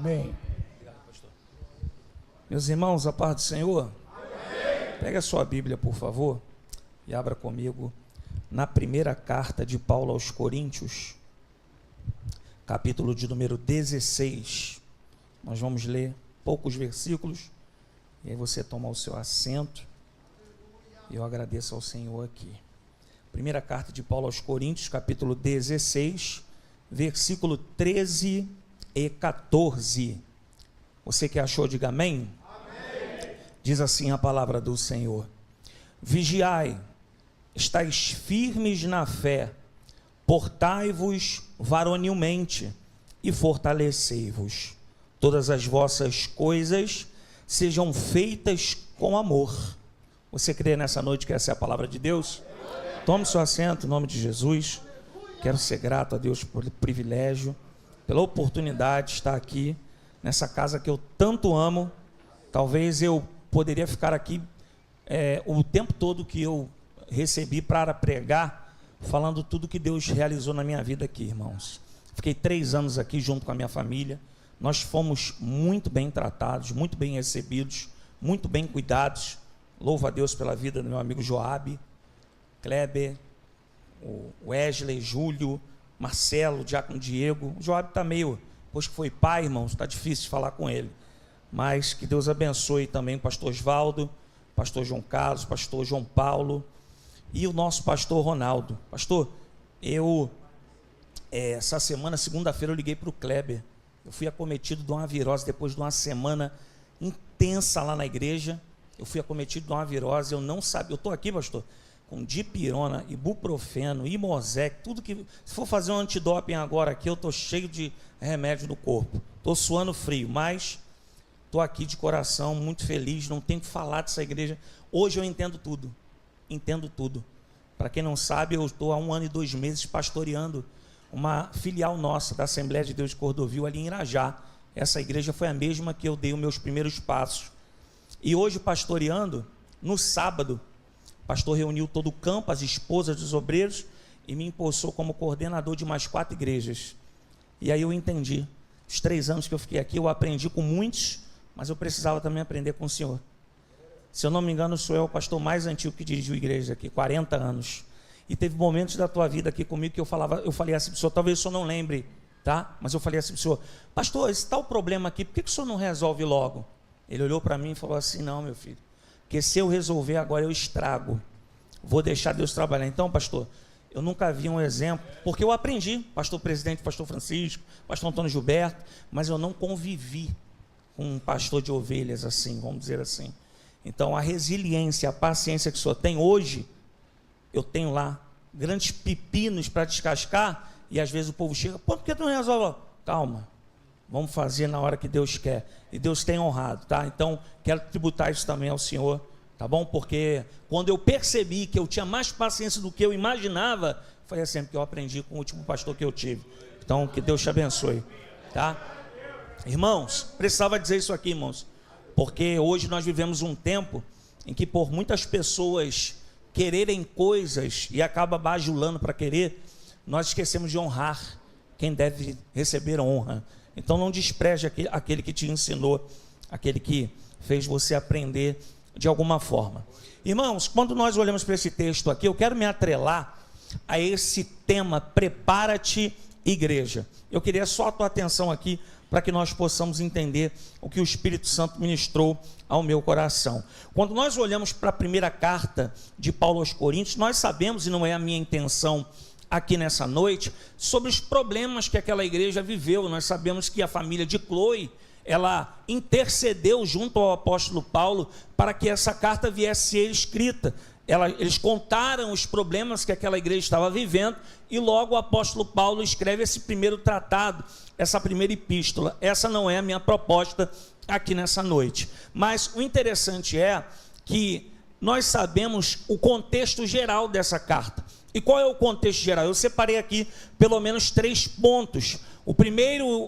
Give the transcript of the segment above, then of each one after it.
Amém. Obrigado, pastor. Meus irmãos, a paz do Senhor. Amém. Pega a sua Bíblia, por favor, e abra comigo na primeira carta de Paulo aos Coríntios, capítulo de número 16. Nós vamos ler poucos versículos, e aí você toma o seu assento. E eu agradeço ao Senhor aqui. Primeira carta de Paulo aos Coríntios, capítulo 16, versículo 13 e 14. Você que achou, diga amém. Amém. Diz assim a palavra do Senhor: vigiai, estais firmes na fé, portai-vos varonilmente e fortalecei-vos. Todas as vossas coisas sejam feitas com amor. Você crê nessa noite que essa é a palavra de Deus? Tome seu assento em nome de Jesus. Quero ser grato a Deus pelo privilégio, pela oportunidade de estar aqui nessa casa que eu tanto amo. Talvez eu poderia ficar aqui o tempo todo que eu recebi para pregar, falando tudo que Deus realizou na minha vida aqui, irmãos. Fiquei 3 anos aqui junto com a minha família. Nós fomos muito bem tratados, muito bem recebidos, muito bem cuidados. Louvo a Deus pela vida do meu amigo Joabe, Kleber, o Wesley, Júlio, Marcelo, o Diácono Diego. O Joabe está meio, depois que foi pai, irmãos, está difícil de falar com ele. Mas que Deus abençoe também o pastor Osvaldo, pastor João Carlos, pastor João Paulo e o nosso pastor Ronaldo. Pastor, essa semana, segunda-feira, eu liguei para o Kleber. Eu fui acometido de uma virose depois de uma semana intensa lá na igreja. Eu fui acometido de uma virose, eu não sabia. Eu estou aqui, pastor, com dipirona, ibuprofeno, imosec, tudo que... Se for fazer um antidoping agora aqui, eu estou cheio de remédio no corpo. Estou suando frio, mas estou aqui de coração, muito feliz, não tenho que falar dessa igreja. Hoje eu entendo tudo, entendo tudo. Para quem não sabe, eu estou há 1 ano e 2 meses pastoreando uma filial nossa da Assembleia de Deus de Cordovil, ali em Irajá. Essa igreja foi a mesma que eu dei os meus primeiros passos. E hoje, pastoreando, no sábado, o pastor reuniu todo o campo, as esposas dos obreiros, e me impulsou como coordenador de mais 4 igrejas. E aí eu entendi. Os 3 anos que eu fiquei aqui, eu aprendi com muitos, mas eu precisava também aprender com o Senhor. Se eu não me engano, sou eu o pastor mais antigo que dirigiu igreja aqui, 40 anos. E teve momentos da tua vida aqui comigo que eu falei assim para o senhor, talvez o senhor não lembre, tá? Mas eu falei assim para o senhor, pastor, esse tal problema aqui, por que o senhor não resolve logo? Ele olhou para mim e falou assim, não, meu filho, porque se eu resolver agora eu estrago, vou deixar Deus trabalhar. Então, pastor, eu nunca vi um exemplo, porque eu aprendi, pastor presidente, pastor Francisco, pastor Antônio Gilberto, mas eu não convivi com um pastor de ovelhas assim, vamos dizer assim. Então, a resiliência, a paciência que o senhor tem hoje, eu tenho lá grandes pepinos para descascar, e às vezes o povo chega, pô, por que tu não resolve? Calma, vamos fazer na hora que Deus quer, e Deus tem honrado, tá? Então, quero tributar isso também ao Senhor, tá bom? Porque quando eu percebi que eu tinha mais paciência do que eu imaginava, foi assim que eu aprendi com o último pastor que eu tive. Então, que Deus te abençoe, tá? Irmãos, precisava dizer isso aqui, irmãos, porque hoje nós vivemos um tempo em que por muitas pessoas quererem coisas e acaba bajulando para querer, nós esquecemos de honrar quem deve receber honra. Então não despreze aquele que te ensinou, aquele que fez você aprender de alguma forma. Irmãos, quando nós olhamos para esse texto aqui, eu quero me atrelar a esse tema, prepara-te, igreja. Eu queria só a tua atenção aqui, para que nós possamos entender o que o Espírito Santo ministrou ao meu coração. Quando nós olhamos para a primeira carta de Paulo aos Coríntios, nós sabemos, e não é a minha intenção aqui nessa noite, sobre os problemas que aquela igreja viveu. Nós sabemos que a família de Cloe, ela intercedeu junto ao apóstolo Paulo para que essa carta viesse a ser escrita. Eles contaram os problemas que aquela igreja estava vivendo, e logo o apóstolo Paulo escreve esse primeiro tratado, essa primeira epístola. Essa não é a minha proposta aqui nessa noite, mas o interessante é que nós sabemos o contexto geral dessa carta. E qual é o contexto geral? Eu separei aqui pelo menos 3 pontos.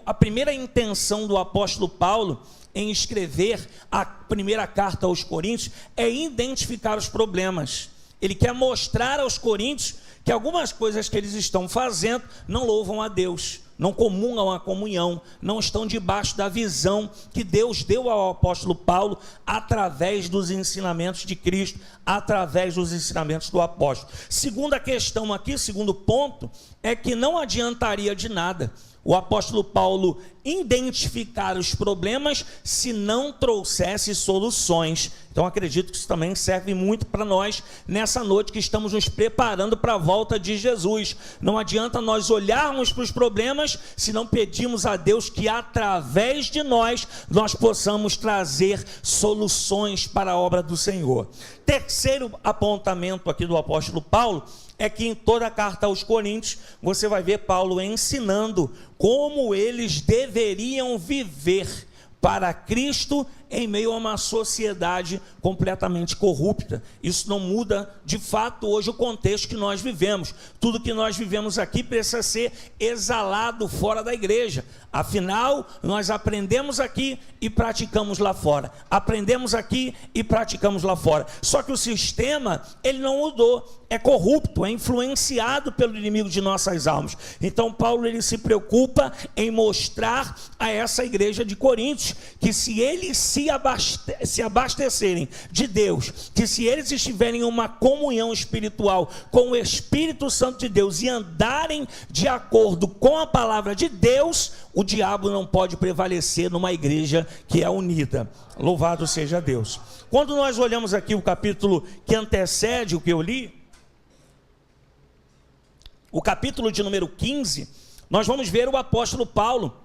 A primeira intenção do apóstolo Paulo em escrever a primeira carta aos Coríntios é identificar os problemas. Ele quer mostrar aos coríntios que algumas coisas que eles estão fazendo não louvam a Deus, não comungam a comunhão, não estão debaixo da visão que Deus deu ao apóstolo Paulo através dos ensinamentos de Cristo, através dos ensinamentos do apóstolo. Segunda questão aqui, segundo ponto, é que não adiantaria de nada o apóstolo Paulo identificar os problemas se não trouxesse soluções. Então acredito que isso também serve muito para nós nessa noite que estamos nos preparando para a volta de Jesus. Não adianta nós olharmos para os problemas se não pedimos a Deus que através de nós possamos trazer soluções para a obra do Senhor. Terceiro apontamento aqui do apóstolo Paulo é que em toda a carta aos Coríntios você vai ver Paulo ensinando como eles deveriam viver para Cristo em meio a uma sociedade completamente corrupta. Isso não muda de fato hoje o contexto que nós vivemos. Tudo que nós vivemos aqui precisa ser exalado fora da igreja. Afinal, nós aprendemos aqui e praticamos lá fora. Aprendemos aqui e praticamos lá fora. Só que o sistema, ele não mudou. É corrupto, é influenciado pelo inimigo de nossas almas. Então Paulo ele se preocupa em mostrar a essa igreja de Coríntios que se eles se abastecerem de Deus, que se eles estiverem em uma comunhão espiritual com o Espírito Santo de Deus e andarem de acordo com a palavra de Deus, o diabo não pode prevalecer numa igreja que é unida. Louvado seja Deus. Quando nós olhamos aqui o capítulo que antecede o que eu li, o capítulo de número 15, nós vamos ver o apóstolo Paulo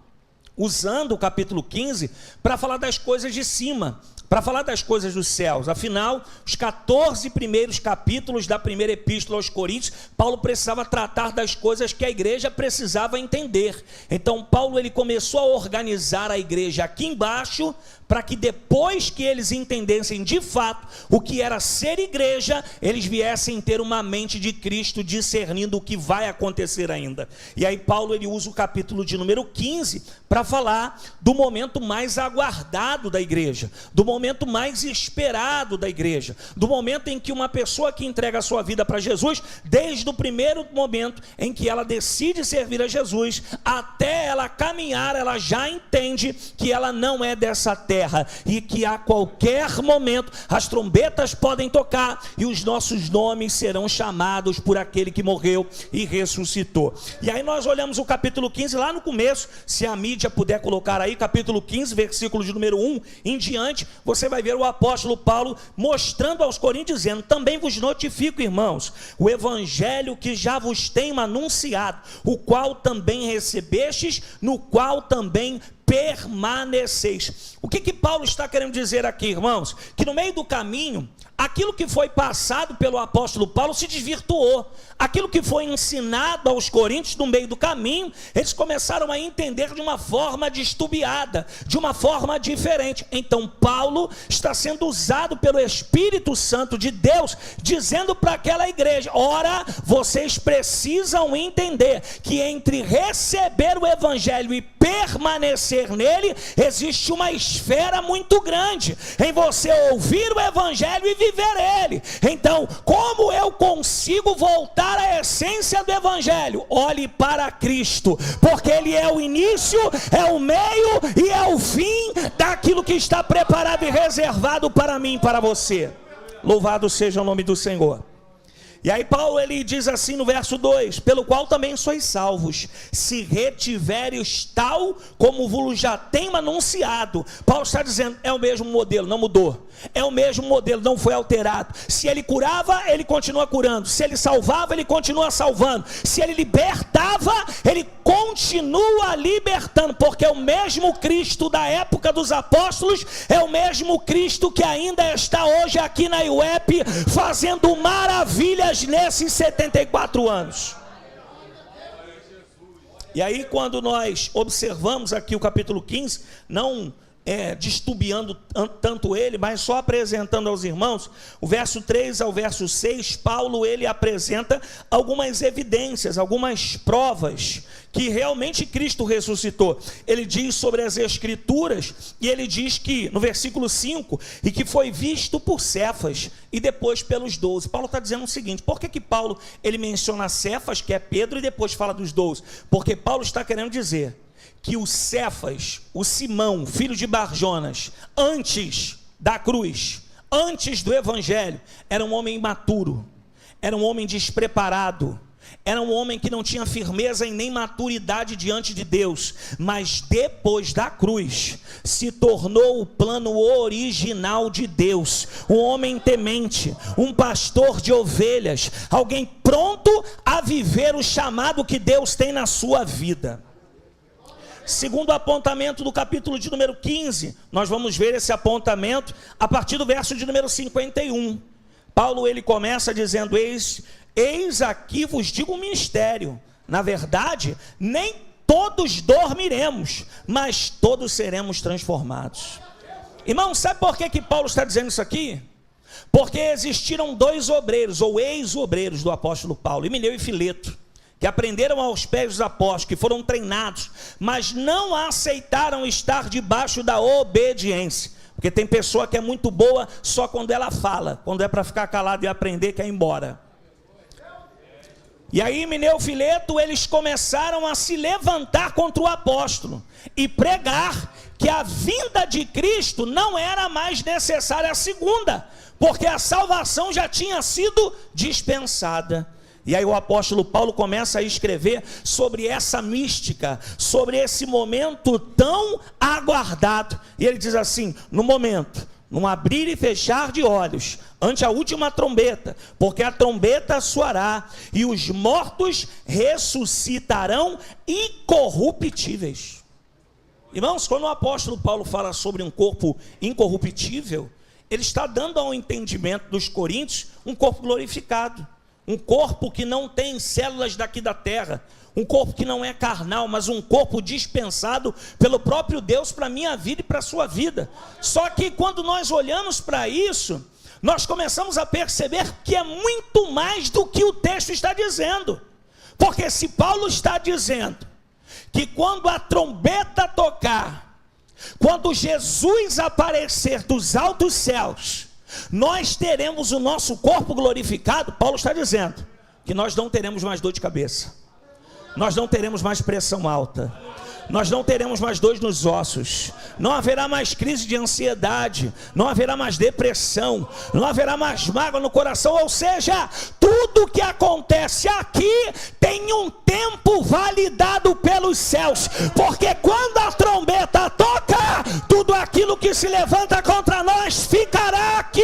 usando o capítulo 15 para falar das coisas de cima, para falar das coisas dos céus. Afinal, os 14 primeiros capítulos da primeira epístola aos Coríntios, Paulo precisava tratar das coisas que a igreja precisava entender. Então Paulo ele começou a organizar a igreja aqui embaixo, para que depois que eles entendessem de fato o que era ser igreja, eles viessem ter uma mente de Cristo, discernindo o que vai acontecer ainda. E aí Paulo ele usa o capítulo de número 15 para falar do momento mais aguardado da igreja, do momento mais esperado da igreja, do momento em que uma pessoa que entrega a sua vida para Jesus, desde o primeiro momento em que ela decide servir a Jesus, até ela caminhar, ela já entende que ela não é dessa terra, e que a qualquer momento as trombetas podem tocar e os nossos nomes serão chamados por aquele que morreu e ressuscitou. E aí nós olhamos o capítulo 15 lá no começo, se a mídia puder colocar aí, capítulo 15, versículo de número 1 em diante, você vai ver o apóstolo Paulo mostrando aos coríntios, dizendo: também vos notifico, irmãos, o evangelho que já vos tenho anunciado, o qual também recebestes, no qual também permaneceis. O que Paulo está querendo dizer aqui, irmãos? Que no meio do caminho, aquilo que foi passado pelo apóstolo Paulo se desvirtuou. Aquilo que foi ensinado aos coríntios no meio do caminho, eles começaram a entender de uma forma disturbada, de uma forma diferente. Então Paulo está sendo usado pelo Espírito Santo de Deus, dizendo para aquela igreja: ora, vocês precisam entender que entre receber o evangelho e permanecer nele, existe uma esfera muito grande em você ouvir o evangelho e viver ele. Então, como eu consigo voltar à essência do evangelho? Olhe para Cristo, porque ele é o início, é o meio e é o fim daquilo que está preparado e reservado para mim e para você. Louvado seja o nome do Senhor. E aí Paulo ele diz assim no verso 2: pelo qual também sois salvos, se retiveres tal como vos já tenho anunciado. Paulo está dizendo, é o mesmo modelo, não mudou. É o mesmo modelo, não foi alterado. Se ele curava, ele continua curando. Se ele salvava, ele continua salvando. Se ele libertava, ele continua libertando. Porque o mesmo Cristo da época dos apóstolos é o mesmo Cristo que ainda está hoje aqui na IUEP, fazendo maravilhas nesses 74 anos. E aí quando nós observamos aqui o capítulo 15, não disturbando tanto ele, mas só apresentando aos irmãos, o verso 3 ao verso 6, Paulo ele apresenta algumas evidências, algumas provas que realmente Cristo ressuscitou. Ele diz sobre as Escrituras, e ele diz que, no versículo 5, e que foi visto por Cefas, e depois pelos 12. Paulo está dizendo o seguinte: por que Paulo ele menciona Cefas, que é Pedro, e depois fala dos 12? Porque Paulo está querendo dizer que o Cefas, o Simão, filho de Barjonas, antes da cruz, antes do evangelho, era um homem imaturo, era um homem despreparado, era um homem que não tinha firmeza e nem maturidade diante de Deus, mas depois da cruz, se tornou o plano original de Deus, um homem temente, um pastor de ovelhas, alguém pronto a viver o chamado que Deus tem na sua vida. Segundo o apontamento do capítulo de número 15, nós vamos ver esse apontamento a partir do verso de número 51. Paulo ele começa dizendo: eis aqui vos digo um mistério, na verdade nem todos dormiremos, mas todos seremos transformados. Irmão, sabe por que Paulo está dizendo isso aqui? Porque existiram dois obreiros, ou ex-obreiros do apóstolo Paulo, Himeneu e Fileto, que aprenderam aos pés dos apóstolos, que foram treinados, mas não aceitaram estar debaixo da obediência. Porque tem pessoa que é muito boa só quando ela fala, quando é para ficar calado e aprender, quer ir embora. E aí Himeneu e Fileto, eles começaram a se levantar contra o apóstolo e pregar que a vinda de Cristo não era mais necessária a segunda, porque a salvação já tinha sido dispensada. E aí o apóstolo Paulo começa a escrever sobre essa mística, sobre esse momento tão aguardado. E ele diz assim: no momento, num abrir e fechar de olhos, ante a última trombeta, porque a trombeta soará, e os mortos ressuscitarão incorruptíveis. Irmãos, quando o apóstolo Paulo fala sobre um corpo incorruptível, ele está dando ao entendimento dos coríntios um corpo glorificado. Um corpo que não tem células daqui da terra, um corpo que não é carnal, mas um corpo dispensado pelo próprio Deus para a minha vida e para a sua vida. Só que quando nós olhamos para isso, nós começamos a perceber que é muito mais do que o texto está dizendo. Porque se Paulo está dizendo que quando a trombeta tocar, quando Jesus aparecer dos altos céus, nós teremos o nosso corpo glorificado, Paulo está dizendo que nós não teremos mais dor de cabeça, nós não teremos mais pressão alta, nós não teremos mais dores nos ossos, não haverá mais crise de ansiedade, não haverá mais depressão, não haverá mais mágoa no coração. Ou seja, tudo que acontece aqui tem um tempo validado pelos céus, porque quando a trombeta toca, tudo aquilo que se levanta contra nós ficará aqui,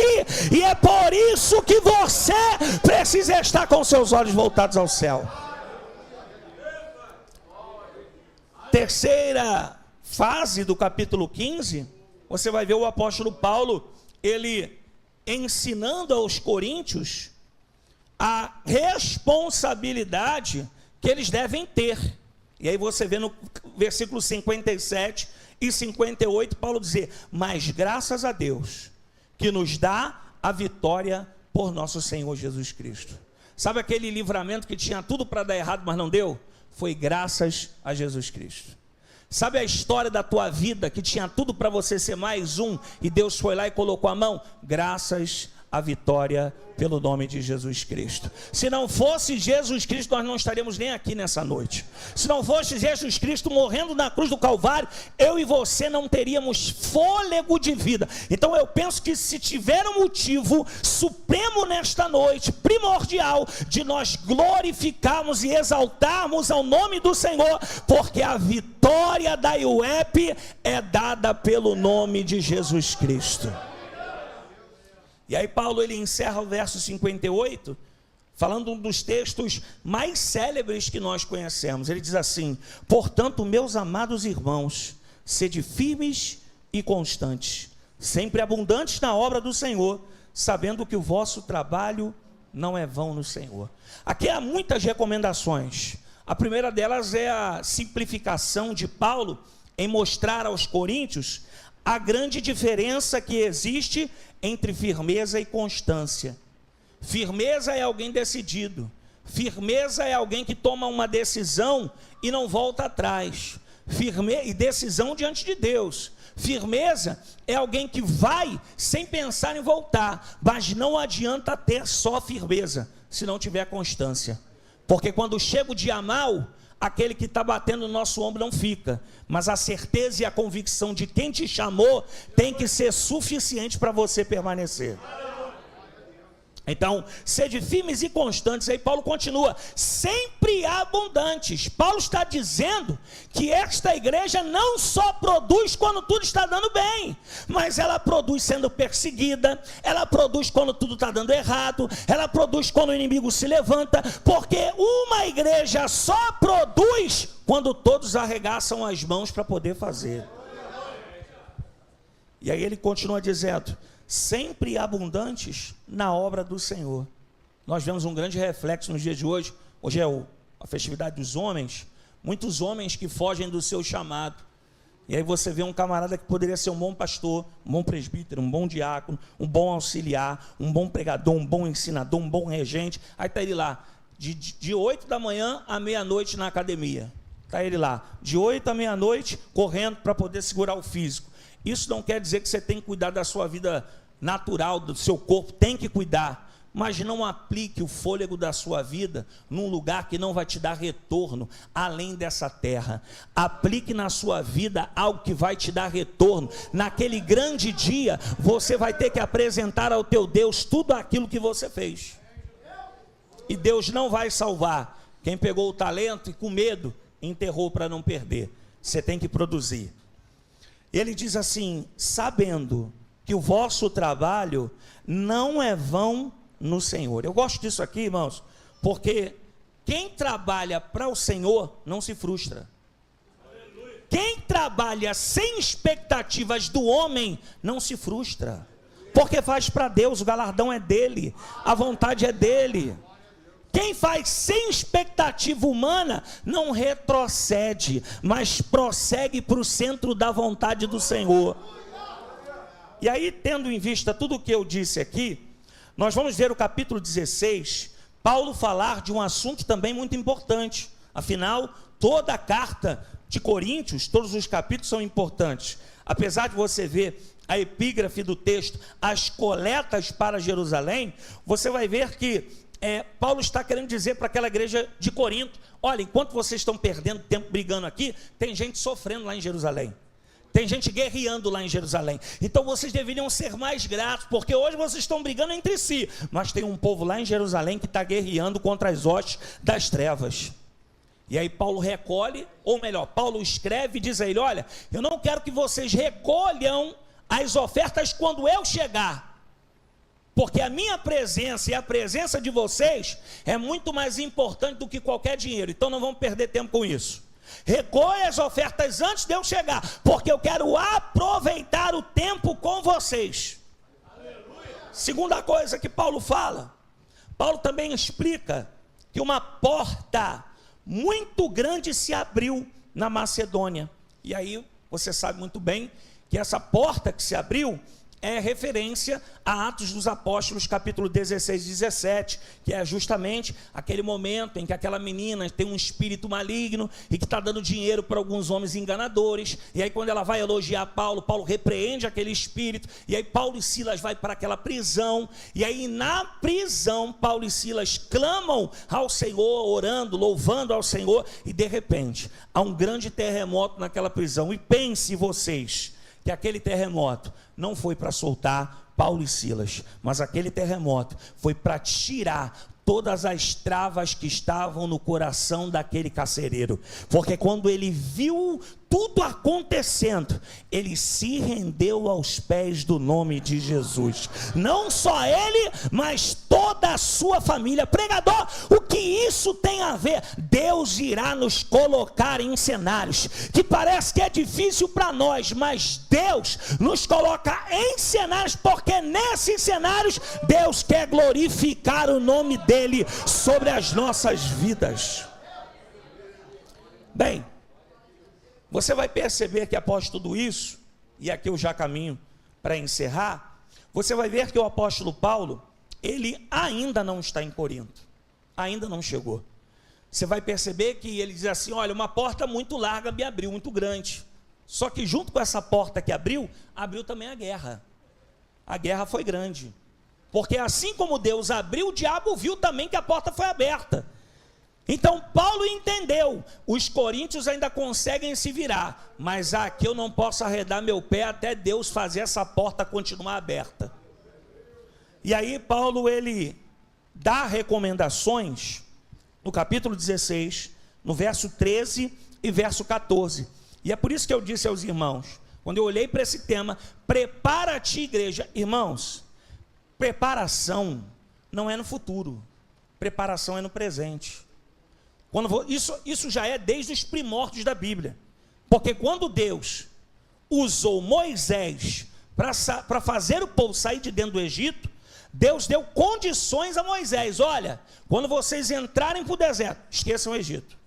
e é por isso que você precisa estar com seus olhos voltados ao céu. Terceira fase do capítulo 15, você vai ver o apóstolo Paulo, ele ensinando aos coríntios a responsabilidade que eles devem ter. E aí você vê no versículo 57 e 58, Paulo dizer: mas graças a Deus, que nos dá a vitória por nosso Senhor Jesus Cristo. Sabe aquele livramento que tinha tudo para dar errado, mas não deu? Foi graças a Jesus Cristo. Sabe a história da tua vida que tinha tudo para você ser mais um, e Deus foi lá e colocou a mão? Graças a vitória pelo nome de Jesus Cristo. Se não fosse Jesus Cristo, nós não estaríamos nem aqui nessa noite. Se não fosse Jesus Cristo morrendo na cruz do Calvário, eu e você não teríamos fôlego de vida. Então eu penso que se tiver um motivo supremo nesta noite, primordial, de nós glorificarmos e exaltarmos ao nome do Senhor, porque a vitória da IUEP é dada pelo nome de Jesus Cristo. E aí Paulo ele encerra o verso 58, falando um dos textos mais célebres que nós conhecemos. Ele diz assim: portanto, meus amados irmãos, sede firmes e constantes, sempre abundantes na obra do Senhor, sabendo que o vosso trabalho não é vão no Senhor. Aqui há muitas recomendações. A primeira delas é a simplificação de Paulo em mostrar aos coríntios a grande diferença que existe entre firmeza e constância. Firmeza é alguém decidido. Firmeza é alguém que toma uma decisão e não volta atrás. E decisão diante de Deus. Firmeza é alguém que vai sem pensar em voltar, mas não adianta ter só firmeza se não tiver constância, porque quando chega o dia mau, aquele que está batendo no nosso ombro não fica, mas a certeza e a convicção de quem te chamou tem que ser suficiente para você permanecer. Então, sede firmes e constantes. Aí Paulo continua, sempre abundantes. Paulo está dizendo que esta igreja não só produz quando tudo está dando bem, mas ela produz sendo perseguida, ela produz quando tudo está dando errado, ela produz quando o inimigo se levanta, porque uma igreja só produz quando todos arregaçam as mãos para poder fazer. E aí ele continua dizendo, sempre abundantes na obra do Senhor. Nós vemos um grande reflexo nos dias de hoje. Hoje é a festividade dos homens. Muitos homens que fogem do seu chamado. E aí você vê um camarada que poderia ser um bom pastor, um bom presbítero, um bom diácono, um bom auxiliar, um bom pregador, um bom ensinador, um bom regente. Aí está ele lá, de 8 da manhã à meia-noite na academia. Está ele lá, de 8 à meia-noite, correndo para poder segurar o físico. Isso não quer dizer que você tem que cuidar da sua vida natural, do seu corpo, tem que cuidar, mas não aplique o fôlego da sua vida num lugar que não vai te dar retorno além dessa terra. Aplique na sua vida algo que vai te dar retorno. Naquele grande dia, você vai ter que apresentar ao teu Deus tudo aquilo que você fez. E Deus não vai salvar quem pegou o talento e com medo enterrou para não perder. Você tem que produzir. Ele diz assim, sabendo que o vosso trabalho não é vão no Senhor. Eu gosto disso aqui, irmãos, porque quem trabalha para o Senhor não se frustra. Quem trabalha sem expectativas do homem não se frustra, porque faz para Deus, o galardão é dele, a vontade é dele. Quem faz sem expectativa humana não retrocede, mas prossegue para o centro da vontade do Senhor. E aí, tendo em vista tudo o que eu disse aqui, nós vamos ver o capítulo 16, Paulo falar de um assunto também muito importante. Afinal, toda a carta de Coríntios, todos os capítulos são importantes. Apesar de você ver a epígrafe do texto, as coletas para Jerusalém, você vai ver que Paulo está querendo dizer para aquela igreja de Corinto, olha, enquanto vocês estão perdendo tempo brigando aqui, tem gente sofrendo lá em Jerusalém, tem gente guerreando lá em Jerusalém, então vocês deveriam ser mais gratos, porque hoje vocês estão brigando entre si, mas tem um povo lá em Jerusalém que está guerreando contra as hostes das trevas. E aí Paulo recolhe, ou melhor, Paulo escreve e diz a ele, olha, eu não quero que vocês recolham as ofertas quando eu chegar, porque a minha presença e a presença de vocês é muito mais importante do que qualquer dinheiro. Então não vamos perder tempo com isso. Recolhe as ofertas antes de eu chegar, porque eu quero aproveitar o tempo com vocês. Aleluia. Segunda coisa que Paulo fala, Paulo também explica que uma porta muito grande se abriu na Macedônia. E aí você sabe muito bem que essa porta que se abriu é referência a Atos dos Apóstolos, capítulo 16 e 17, que é justamente aquele momento em que aquela menina tem um espírito maligno e que está dando dinheiro para alguns homens enganadores, e aí quando ela vai elogiar Paulo, Paulo repreende aquele espírito, e aí Paulo e Silas vai para aquela prisão, e aí na prisão Paulo e Silas clamam ao Senhor, orando, louvando ao Senhor, e de repente há um grande terremoto naquela prisão, e pense vocês, que aquele terremoto não foi para soltar Paulo e Silas, mas aquele terremoto foi para tirar todas as travas que estavam no coração daquele carcereiro, porque quando ele viu tudo acontecendo, ele se rendeu aos pés do nome de Jesus, não só ele, mas toda a sua família. Pregador, o que isso tem a ver? Deus irá nos colocar em cenários que parece que é difícil para nós, mas Deus nos coloca em cenários, porque nesses cenários Deus quer glorificar o nome dele sobre as nossas vidas. Bem, Você vai perceber que após tudo isso, e aqui eu já caminho para encerrar, você vai ver que o apóstolo Paulo, ele ainda não está em Corinto, ainda não chegou. Você vai perceber que ele diz assim, olha, uma porta muito larga me abriu, muito grande. Só que junto com essa porta que abriu também a guerra. A guerra foi grande. Porque assim como Deus abriu, o diabo viu também que a porta foi aberta. Então Paulo entendeu, os coríntios ainda conseguem se virar, mas aqui eu não posso arredar meu pé até Deus fazer essa porta continuar aberta. E aí Paulo, ele dá recomendações, no capítulo 16, no verso 13 e verso 14. E é por isso que eu disse aos irmãos, quando eu olhei para esse tema, prepara-te, igreja. Irmãos, preparação não é no futuro, preparação é no presente. Isso já é desde os primórdios da Bíblia, porque quando Deus usou Moisés para fazer o povo sair de dentro do Egito, Deus deu condições a Moisés, olha, quando vocês entrarem para o deserto, esqueçam o Egito,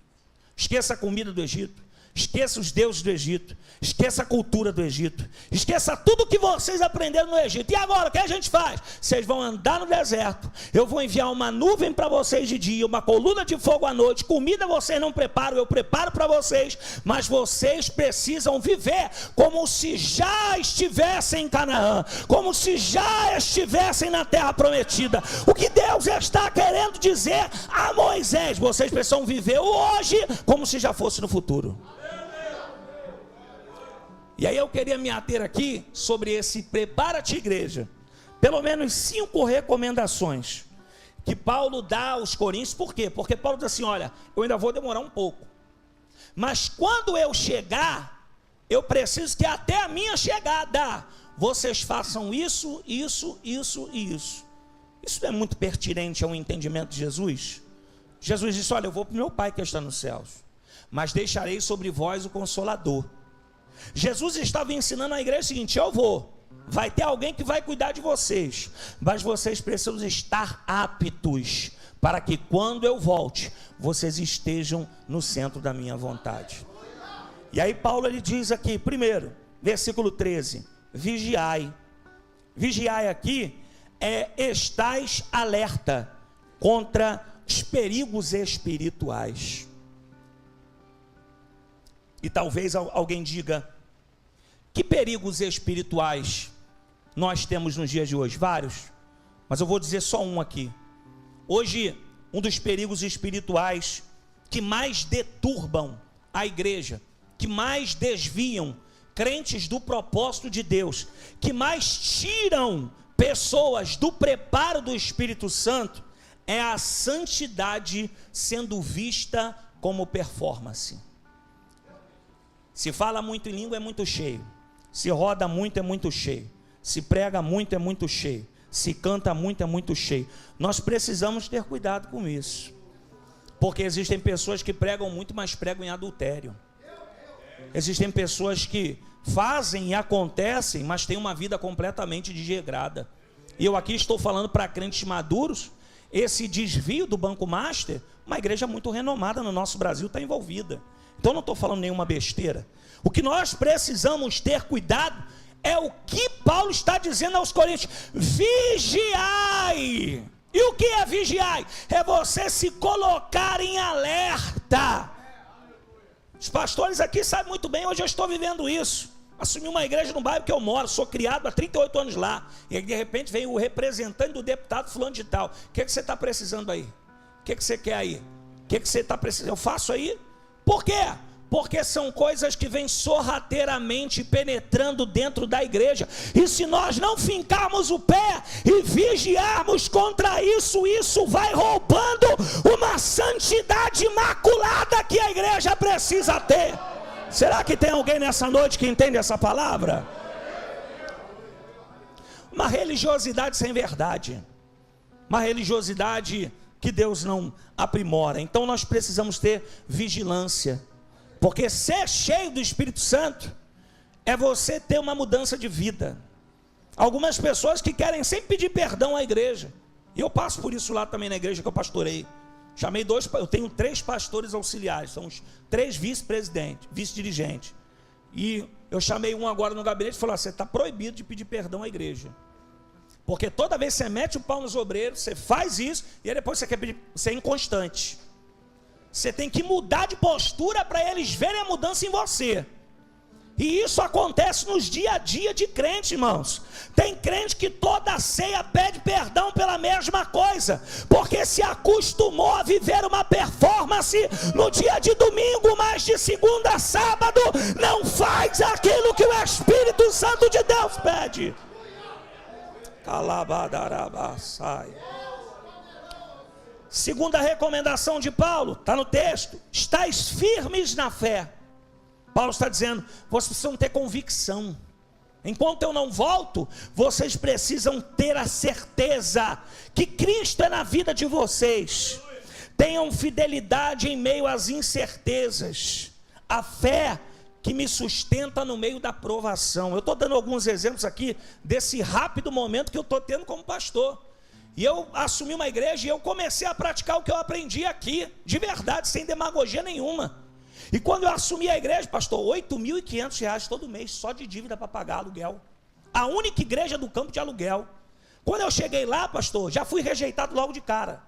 esqueça a comida do Egito, esqueça os deuses do Egito, esqueça a cultura do Egito, esqueça tudo que vocês aprenderam no Egito. E agora, o que a gente faz? Vocês vão andar no deserto, eu vou enviar uma nuvem para vocês de dia, uma coluna de fogo à noite, comida vocês não preparam, eu preparo para vocês, mas vocês precisam viver como se já estivessem em Canaã, como se já estivessem na terra prometida. O que Deus está querendo dizer a Moisés, vocês precisam viver hoje como se já fosse no futuro. E aí eu queria me ater aqui sobre esse prepara-te, igreja. Pelo menos 5 recomendações que Paulo dá aos coríntios. Por quê? Porque Paulo diz assim, olha, eu ainda vou demorar um pouco, mas quando eu chegar, eu preciso que até a minha chegada, vocês façam isso, isso, isso e isso. Isso não é muito pertinente ao entendimento de Jesus? Jesus disse, olha, eu vou para o meu Pai que está nos céus, mas deixarei sobre vós o Consolador. Jesus estava ensinando a igreja o seguinte, eu vou, vai ter alguém que vai cuidar de vocês, mas vocês precisam estar aptos, para que quando eu volte, vocês estejam no centro da minha vontade. E aí Paulo, ele diz aqui, primeiro, versículo 13, vigiai. Vigiai aqui é estais alerta contra os perigos espirituais. E talvez alguém diga, que perigos espirituais nós temos nos dias de hoje? Vários, mas eu vou dizer só um aqui. Hoje, um dos perigos espirituais que mais deturbam a igreja, que mais desviam crentes do propósito de Deus, que mais tiram pessoas do preparo do Espírito Santo, é a santidade sendo vista como performance. Se fala muito em língua é muito cheio, se roda muito é muito cheio, se prega muito é muito cheio, se canta muito é muito cheio. Nós precisamos ter cuidado com isso, porque existem pessoas que pregam muito, mas pregam em adultério. Existem pessoas que fazem e acontecem, mas têm uma vida completamente desregrada. E eu aqui estou falando para crentes maduros, esse desvio do Banco Master, uma igreja muito renomada no nosso Brasil está envolvida. Então não estou falando nenhuma besteira. O que nós precisamos ter cuidado é o que Paulo está dizendo aos coríntios, vigiai. E o que é vigiai? É você se colocar em alerta. Os pastores aqui sabem muito bem, hoje eu estou vivendo isso. Assumi uma igreja no bairro que eu moro, sou criado há 38 anos lá, e aí de repente vem o representante do deputado fulano de tal. O que você está precisando aí? O que você quer aí? O que você está precisando? Eu faço aí? Por quê? Porque são coisas que vêm sorrateiramente penetrando dentro da igreja, e se nós não fincarmos o pé e vigiarmos contra isso, isso vai roubando uma santidade imaculada que a igreja precisa ter. Será que tem alguém nessa noite que entende essa palavra? Uma religiosidade sem verdade, uma religiosidade que Deus não aprimora. Então nós precisamos ter vigilância, porque ser cheio do Espírito Santo é você ter uma mudança de vida. Algumas pessoas que querem sempre pedir perdão à igreja, e eu passo por isso lá também na igreja que eu pastorei. Chamei eu tenho 3 pastores auxiliares, são os 3 vice-presidentes, vice-dirigentes. E eu chamei um agora no gabinete e falei: você está proibido de pedir perdão à igreja. Porque toda vez que você mete o pau nos obreiros, você faz isso, e aí depois você quer pedir, você é inconstante. Você tem que mudar de postura para eles verem a mudança em você. E isso acontece nos dia a dia de crente, irmãos. Tem crente que toda ceia pede perdão pela mesma coisa, porque se acostumou a viver uma performance no dia de domingo, mas de segunda a sábado não faz aquilo que o Espírito Santo de Deus pede. Calabadarabassai. Segunda recomendação de Paulo, está no texto: estais firmes na fé. Paulo está dizendo, vocês precisam ter convicção. Enquanto eu não volto, vocês precisam ter a certeza que Cristo é na vida de vocês. Tenham fidelidade em meio às incertezas. A fé que me sustenta no meio da provação. Eu estou dando alguns exemplos aqui desse rápido momento que eu estou tendo como pastor. E eu assumi uma igreja e eu comecei a praticar o que eu aprendi aqui, de verdade, sem demagogia nenhuma. E quando eu assumi a igreja, pastor, R$8.500 todo mês, só de dívida para pagar aluguel. A única igreja do campo de aluguel. Quando eu cheguei lá, pastor, já fui rejeitado logo de cara.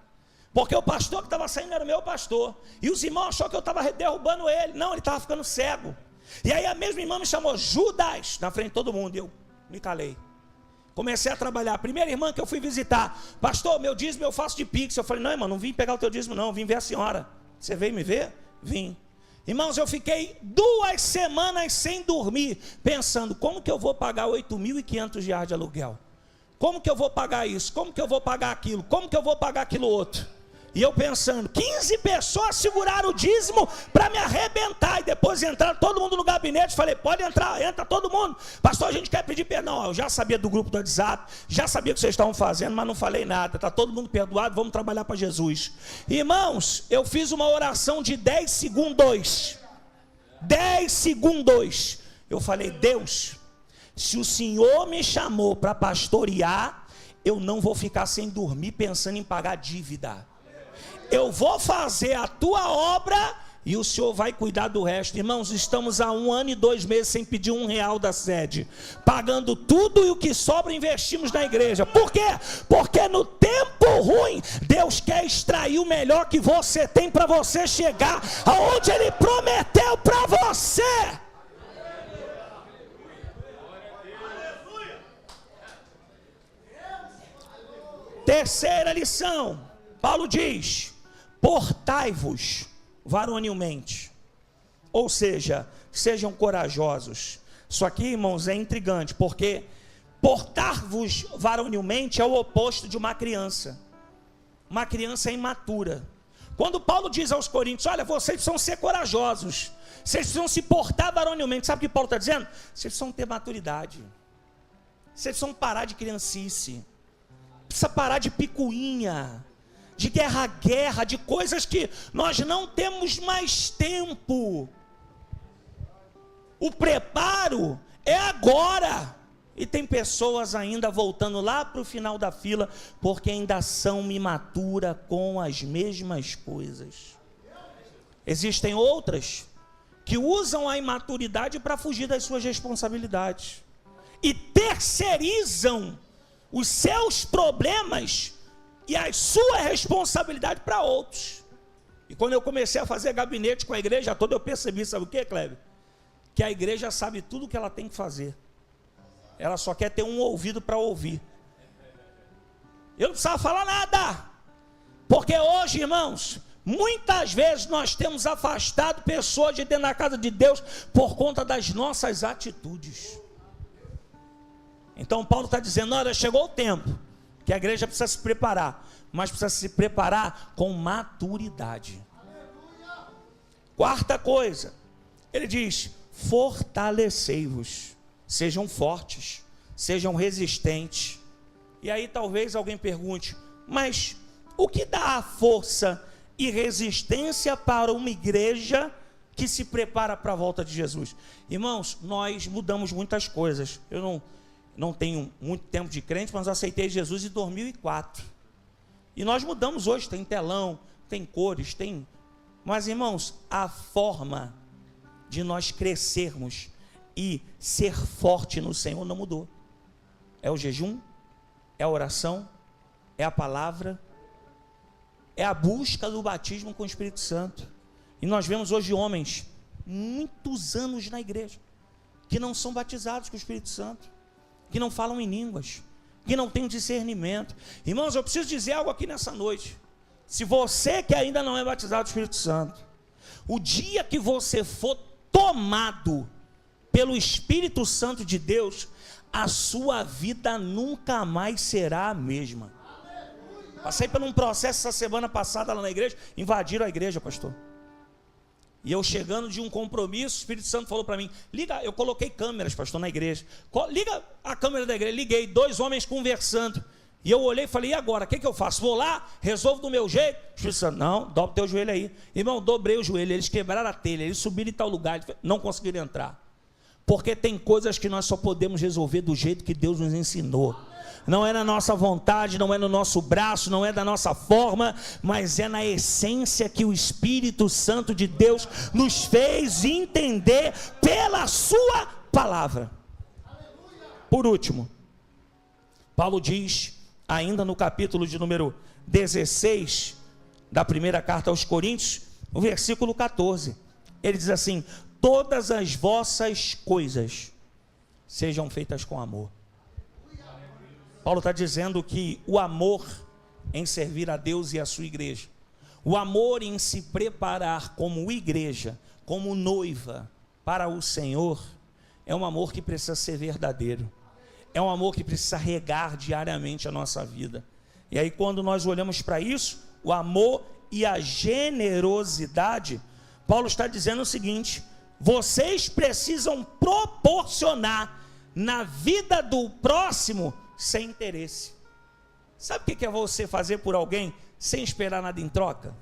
Porque o pastor que estava saindo era o meu pastor. E os irmãos acharam que eu estava derrubando ele. Não, ele estava ficando cego. E aí a mesma irmã me chamou Judas, na frente de todo mundo. E eu me calei. Comecei a trabalhar. A primeira irmã que eu fui visitar, pastor, meu dízimo eu faço de Pix. Eu falei, não, irmão, não vim pegar o teu dízimo não, vim ver a senhora. Você veio me ver? Vim. Irmãos, eu fiquei 2 semanas sem dormir, pensando, como que eu vou pagar R$8.500 de aluguel? Como que eu vou pagar isso? Como que eu vou pagar aquilo? Como que eu vou pagar aquilo outro? E eu pensando, 15 pessoas seguraram o dízimo para me arrebentar. E depois entraram todo mundo no gabinete. Falei, pode entrar, entra todo mundo. Pastor, a gente quer pedir perdão. Eu já sabia do grupo do WhatsApp, já sabia o que vocês estavam fazendo, mas não falei nada. Está todo mundo perdoado, vamos trabalhar para Jesus. Irmãos, eu fiz uma oração de 10 segundos. 10 segundos. Eu falei, Deus, se o Senhor me chamou para pastorear, eu não vou ficar sem dormir pensando em pagar dívida. Eu vou fazer a tua obra e o Senhor vai cuidar do resto. Irmãos, estamos há 1 ano e 2 meses sem pedir R$1 da sede, pagando tudo e o que sobra investimos na igreja. Por quê? Porque no tempo ruim Deus quer extrair o melhor que você tem para você chegar aonde Ele prometeu para você. Terceira lição, Paulo diz, portai-vos varonilmente, ou seja, sejam corajosos. Isso aqui, irmãos, é intrigante, porque portar-vos varonilmente é o oposto de uma criança. Uma criança é imatura. Quando Paulo diz aos coríntios, olha, vocês precisam ser corajosos, vocês precisam se portar varonilmente, sabe o que Paulo está dizendo? Vocês precisam ter maturidade, vocês precisam parar de criancice, precisa parar de picuinha, de guerra, de coisas que nós não temos mais tempo. O preparo é agora. E tem pessoas ainda voltando lá para o final da fila, porque ainda são imaturas com as mesmas coisas. Existem outras que usam a imaturidade para fugir das suas responsabilidades e terceirizam os seus problemas e a sua responsabilidade para outros. E quando eu comecei a fazer gabinete com a igreja toda, eu percebi, sabe o que, Cléber? Que a igreja sabe tudo o que ela tem que fazer. Ela só quer ter um ouvido para ouvir. Eu não precisava falar nada. Porque hoje, irmãos, muitas vezes nós temos afastado pessoas de dentro da casa de Deus por conta das nossas atitudes. Então Paulo está dizendo, olha, chegou o tempo que a igreja precisa se preparar, mas precisa se preparar com maturidade. Quarta coisa, ele diz, fortalecei-vos, sejam fortes, sejam resistentes. E aí talvez alguém pergunte, mas o que dá a força e resistência para uma igreja que se prepara para a volta de Jesus? Irmãos, nós mudamos muitas coisas. Eu não tenho muito tempo de crente, mas aceitei Jesus em 2004. E nós mudamos hoje, tem telão, tem cores, tem... Mas, irmãos, a forma de nós crescermos e ser forte no Senhor não mudou. É o jejum, é a oração, é a palavra, é a busca do batismo com o Espírito Santo. E nós vemos hoje homens, muitos anos na igreja, que não são batizados com o Espírito Santo, que não falam em línguas, que não têm discernimento. Irmãos, eu preciso dizer algo aqui nessa noite. Se você que ainda não é batizado do Espírito Santo, o dia que você for tomado pelo Espírito Santo de Deus, a sua vida nunca mais será a mesma. Passei por um processo essa semana passada lá na igreja, invadiram a igreja, pastor. E eu chegando de um compromisso, o Espírito Santo falou para mim, liga, eu coloquei câmeras, pastor, na igreja, liga a câmera da igreja, liguei, 2 homens conversando, e eu olhei e falei, e agora, o que eu faço? Vou lá, resolvo do meu jeito? O Espírito Santo, não, dobra o teu joelho aí. Irmão, dobrei o joelho, eles quebraram a telha, eles subiram em tal lugar, não conseguiram entrar, porque tem coisas que nós só podemos resolver do jeito que Deus nos ensinou. Não é na nossa vontade, não é no nosso braço, não é da nossa forma, mas é na essência que o Espírito Santo de Deus nos fez entender pela sua palavra. Por último, Paulo diz, ainda no capítulo de número 16, da primeira carta aos Coríntios, no versículo 14, ele diz assim, todas as vossas coisas sejam feitas com amor. Paulo está dizendo que o amor em servir a Deus e a sua igreja, o amor em se preparar como igreja, como noiva para o Senhor, é um amor que precisa ser verdadeiro, é um amor que precisa regar diariamente a nossa vida. E aí quando nós olhamos para isso, o amor e a generosidade, Paulo está dizendo o seguinte, vocês precisam proporcionar na vida do próximo sem interesse. Sabe o que é você fazer por alguém sem esperar nada em troca?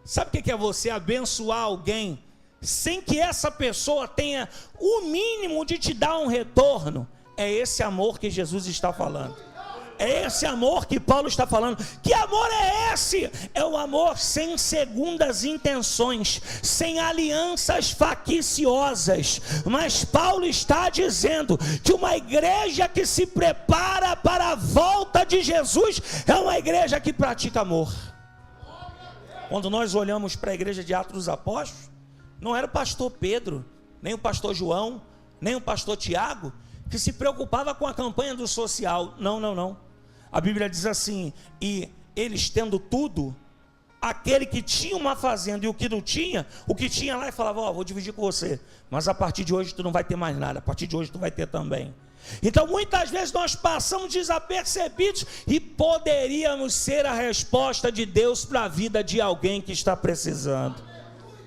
Sabe o que é você abençoar alguém sem que essa pessoa tenha o mínimo de te dar um retorno? É esse amor que Jesus está falando. É esse amor que Paulo está falando. Que amor é esse? É o amor sem segundas intenções, sem alianças facciciosas. Mas Paulo está dizendo que uma igreja que se prepara para a volta de Jesus é uma igreja que pratica amor. Quando nós olhamos para a igreja de Atos dos Apóstolos, não era o pastor Pedro, nem o pastor João, nem o pastor Tiago que se preocupava com a campanha do social. Não. A Bíblia diz assim, e eles tendo tudo, aquele que tinha uma fazenda e o que não tinha, o que tinha lá e falava, vou dividir com você, mas a partir de hoje tu não vai ter mais nada, a partir de hoje tu vai ter também. Então muitas vezes nós passamos desapercebidos e poderíamos ser a resposta de Deus para a vida de alguém que está precisando.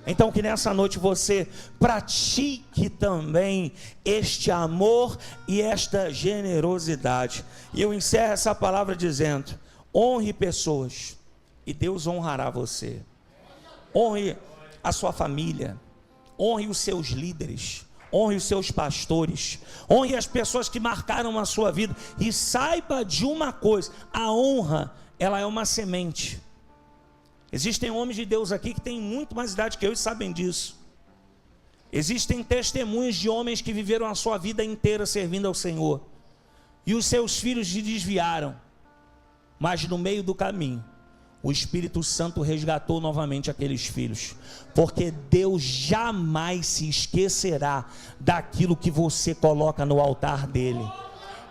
Então que nessa noite você pratique também este amor e esta generosidade. E eu encerro essa palavra dizendo, honre pessoas e Deus honrará você. Honre a sua família, honre os seus líderes, honre os seus pastores, honre as pessoas que marcaram a sua vida. E saiba de uma coisa, a honra, ela é uma semente. Existem homens de Deus aqui que têm muito mais idade que eu e sabem disso. Existem testemunhos de homens que viveram a sua vida inteira servindo ao Senhor. E os seus filhos se desviaram. Mas no meio do caminho, o Espírito Santo resgatou novamente aqueles filhos. Porque Deus jamais se esquecerá daquilo que você coloca no altar dele.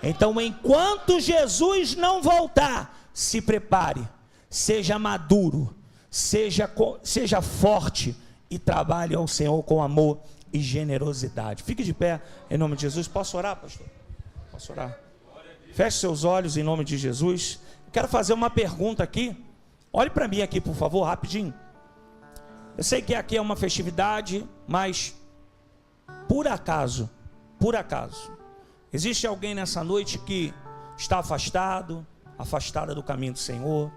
Então, enquanto Jesus não voltar, se prepare, seja maduro, seja forte e trabalhe ao Senhor com amor e generosidade. Fique de pé em nome de Jesus. Posso orar, pastor? Posso orar? Feche seus olhos em nome de Jesus. Quero fazer uma pergunta aqui. Olhe para mim aqui, por favor, rapidinho. Eu sei que aqui é uma festividade, mas por acaso, existe alguém nessa noite que está afastada do caminho do Senhor,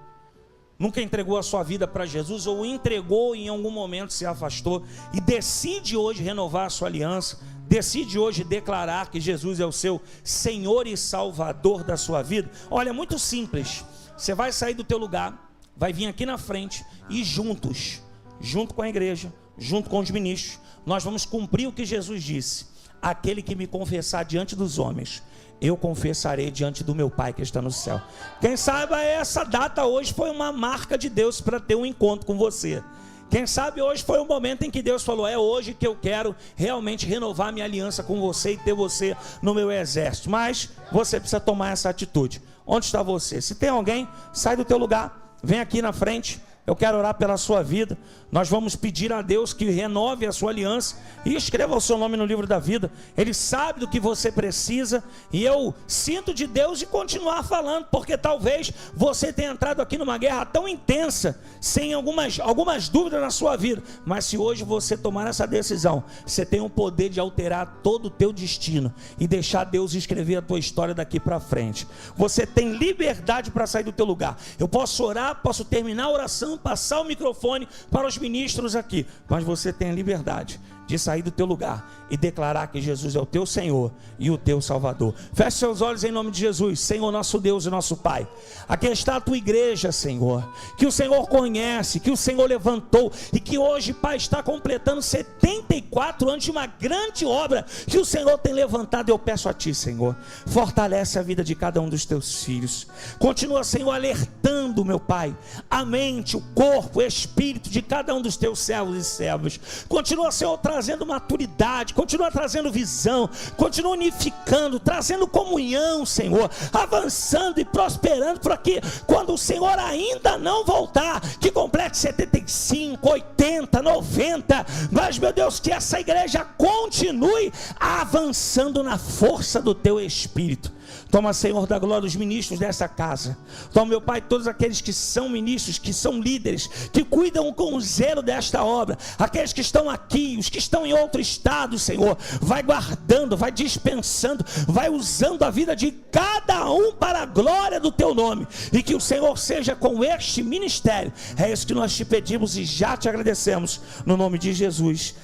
nunca entregou a sua vida para Jesus, ou entregou e em algum momento se afastou, e decide hoje renovar a sua aliança, decide hoje declarar que Jesus é o seu Senhor e Salvador da sua vida? Olha, é muito simples. Você vai sair do teu lugar, vai vir aqui na frente e juntos, junto com a igreja, junto com os ministros, nós vamos cumprir o que Jesus disse: aquele que me confessar diante dos homens, eu confessarei diante do meu Pai que está no céu. Quem sabe essa data hoje foi uma marca de Deus para ter um encontro com você. Quem sabe hoje foi o momento em que Deus falou: é hoje que eu quero realmente renovar minha aliança com você e ter você no meu exército. Mas você precisa tomar essa atitude. Onde está você? Se tem alguém, sai do teu lugar, vem aqui na frente. Eu quero orar pela sua vida. Nós vamos pedir a Deus que renove a sua aliança e escreva o seu nome no livro da vida. Ele sabe do que você precisa, e eu sinto de Deus de continuar falando, porque talvez você tenha entrado aqui numa guerra tão intensa, sem algumas dúvidas na sua vida, mas se hoje você tomar essa decisão, você tem o poder de alterar todo o teu destino e deixar Deus escrever a tua história daqui para frente. Você tem liberdade para sair do teu lugar. Eu posso orar, posso terminar a oração, passar o microfone para os ministros aqui, mas você tem a liberdade de sair do teu lugar e declarar que Jesus é o teu Senhor e o teu Salvador. Feche seus olhos em nome de Jesus. Senhor, nosso Deus e nosso Pai, aqui está a tua igreja, Senhor, que o Senhor conhece, que o Senhor levantou e que hoje, Pai, está completando 74 anos de uma grande obra que o Senhor tem levantado. Eu peço a Ti, Senhor, fortalece a vida de cada um dos Teus filhos. Continua, Senhor, alertando, meu Pai, a mente, o corpo, o espírito de cada um dos Teus servos e servas. Continua, Senhor, trazendo maturidade, continua trazendo visão, continua unificando, trazendo comunhão, Senhor, avançando e prosperando para que quando o Senhor ainda não voltar, que complete 75, 80, 90, mas, meu Deus, que essa igreja continue avançando na força do Teu Espírito. Toma, Senhor da glória, os ministros dessa casa. Toma, meu Pai, todos aqueles que são ministros, que são líderes, que cuidam com zelo desta obra. Aqueles que estão aqui, os que estão em outro estado, Senhor. Vai guardando, vai dispensando, vai usando a vida de cada um para a glória do Teu nome. E que o Senhor seja com este ministério. É isso que nós te pedimos e já te agradecemos. No nome de Jesus.